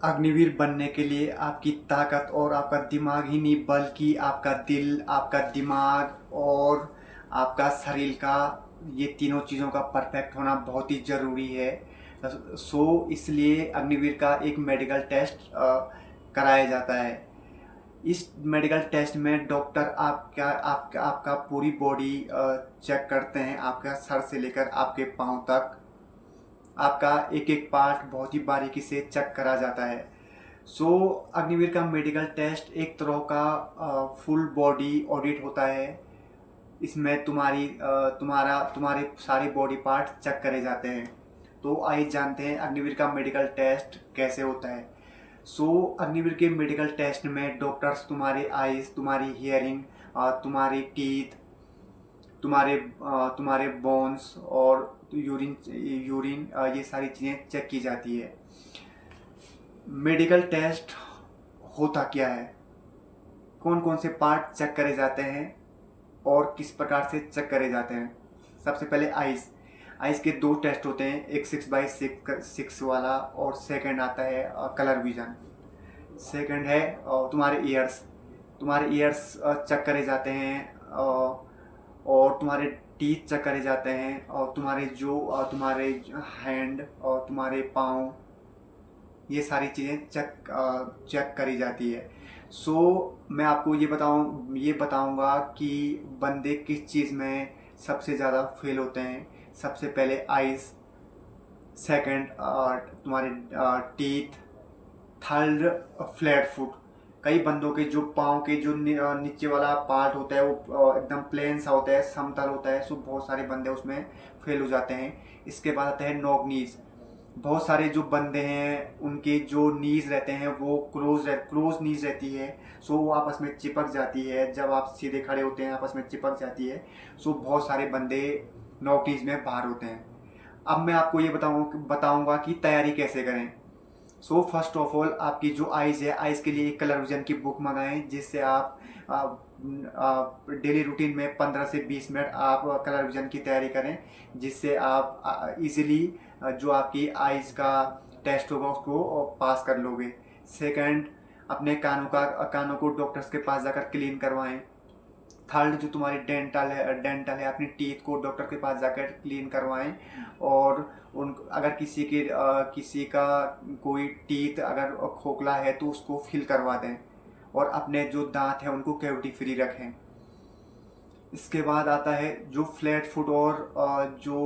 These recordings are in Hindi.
अग्निवीर बनने के लिए आपकी ताकत और आपका दिमाग ही नहीं बल्कि आपका दिल, आपका दिमाग और आपका शरीर का, ये तीनों चीज़ों का परफेक्ट होना बहुत ही ज़रूरी है। इसलिए अग्निवीर का एक मेडिकल टेस्ट कराया जाता है। इस मेडिकल टेस्ट में डॉक्टर आपका पूरी बॉडी चेक करते हैं, आपका सर से लेकर आपके पाँव तक आपका एक एक पार्ट बहुत ही बारीकी से चेक करा जाता है। अग्निवीर का मेडिकल टेस्ट एक तरह का फुल बॉडी ऑडिट होता है। इसमें तुम्हारे सारे बॉडी पार्ट चेक करे जाते हैं। तो आइए जानते हैं अग्निवीर का मेडिकल टेस्ट कैसे होता है। अग्निवीर के मेडिकल टेस्ट में डॉक्टर्स तुम्हारे आईज, तुम्हारी हियरिंग, तुम्हारी टीथ, तुम्हारे बोन्स और यूरिन यूरिन ये सारी चीज़ें चेक की जाती है। मेडिकल टेस्ट होता क्या है, कौन कौन से पार्ट चेक करे जाते हैं और किस प्रकार से चेक करे जाते हैं। सबसे पहले आइज़ के दो टेस्ट होते हैं, एक 6x6 वाला और सेकंड आता है कलर विजन। सेकंड है तुम्हारे ईयर्स चेक करे जाते हैं और तुम्हारे टीथ चेक करे जाते हैं और तुम्हारे हैंड और तुम्हारे पाँव, ये सारी चीज़ें चेक करी जाती है। मैं आपको ये बताऊंगा कि बंदे किस चीज़ में सबसे ज़्यादा फेल होते हैं। सबसे पहले आइज़, सेकंड तुम्हारे टीथ, थर्ड फ्लैट फुट। कई बंदों के जो पाँव के जो नीचे वाला पार्ट होता है वो एकदम प्लेन सा होता है, समतल होता है। बहुत सारे बंदे उसमें फेल हो जाते हैं। इसके बाद आता है नॉक नीज। बहुत सारे जो बंदे हैं उनके जो नीज रहते हैं वो क्लोज नीज रहती है। वो आपस में चिपक जाती है, जब आप सीधे खड़े होते हैं आपस में चिपक जाती है। बहुत सारे बंदे नॉक नीज में बाहर होते हैं। अब मैं आपको ये बताऊंगा कि तैयारी कैसे करें। फर्स्ट ऑफ ऑल आपकी जो आइज़ है, आइज़ के लिए एक कलर विजन की बुक मंगाएं, जिससे आप डेली रूटीन में 15 से 20 मिनट आप कलर विजन की तैयारी करें, जिससे आप इजीली जो आपकी आइज़ का टेस्ट होगा उसको पास कर लोगे। सेकंड, अपने कानों को डॉक्टर्स के पास जाकर क्लीन करवाएं। थर्ड, जो तुम्हारी डेंटल है अपनी टीथ को डॉक्टर के पास जाकर क्लीन करवाएं। और अगर किसी का कोई टीथ अगर खोखला है तो उसको फिल करवा दें और अपने जो दांत हैं उनको कैविटी फ्री रखें। इसके बाद आता है जो फ्लैट फुट और जो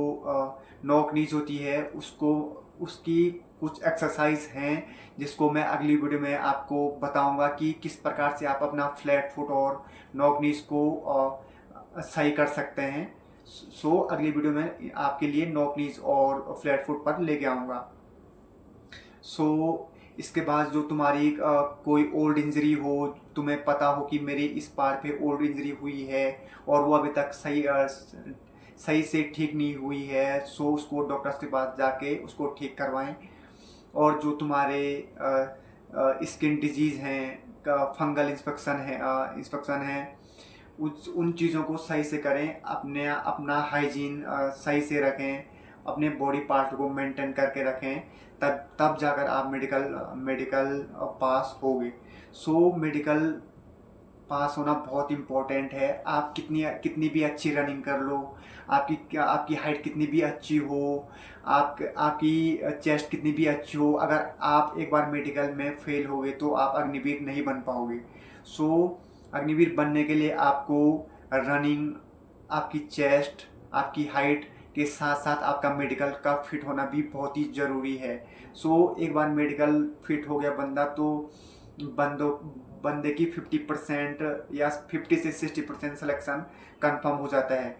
नॉक नीज होती है उसकी कुछ एक्सरसाइज हैं जिसको मैं अगली वीडियो में आपको बताऊंगा कि किस प्रकार से आप अपना फ्लैट फुट और नॉक नीज को सही कर सकते हैं। अगली वीडियो में आपके लिए नॉक नीज और फ्लैट फुट पर लेके आऊँगा। इसके बाद जो तुम्हारी कोई ओल्ड इंजरी हो, तुम्हें पता हो कि मेरी इस पार्ट पे ओल्ड इंजरी हुई है और वो अभी तक सही से ठीक नहीं हुई है, उसको डॉक्टर्स के पास जाके उसको ठीक करवाएं। और जो तुम्हारे स्किन डिजीज़ हैं, फंगल इंस्पेक्शन है, उन चीज़ों को सही से करें। अपना हाइजीन सही से रखें, अपने बॉडी पार्ट को मेंटेन करके रखें, तब जाकर आप मेडिकल पास होगे। मेडिकल पास होना बहुत इम्पोर्टेंट है। आप कितनी भी अच्छी रनिंग कर लो, आपकी हाइट कितनी भी अच्छी हो, आपकी चेस्ट कितनी भी अच्छी हो, अगर आप एक बार मेडिकल में फेल हो गए तो आप अग्निवीर नहीं बन पाओगे। अग्निवीर बनने के लिए आपको रनिंग, आपकी चेस्ट, आपकी हाइट के साथ साथ आपका मेडिकल का फिट होना भी बहुत ही ज़रूरी है। एक बार मेडिकल फिट हो गया बंदा तो बंदे की 50% या 50 से 60% सिलेक्शन कंफर्म हो जाता है।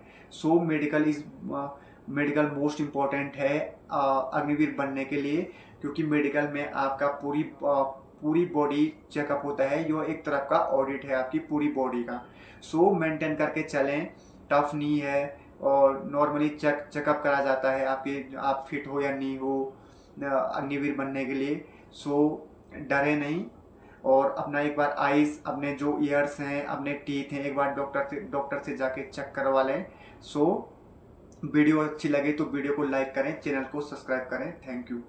मेडिकल मोस्ट इम्पॉर्टेंट है अग्निवीर बनने के लिए, क्योंकि मेडिकल में आपका पूरी बॉडी चेकअप होता है। यह एक तरफ का ऑडिट है आपकी पूरी बॉडी का। मेंटेन करके चलें, टफ नहीं है और नॉर्मली चेकअप करा जाता है आप फिट हो या नहीं हो अग्निवीर बनने के लिए। डरे नहीं और अपना एक बार आइज़, अपने जो ईयर्स हैं, अपने टीथ हैं, एक बार डॉक्टर से जाके चेक करवा लें। वीडियो अच्छी लगे तो वीडियो को लाइक करें, चैनल को सब्सक्राइब करें। Thank you.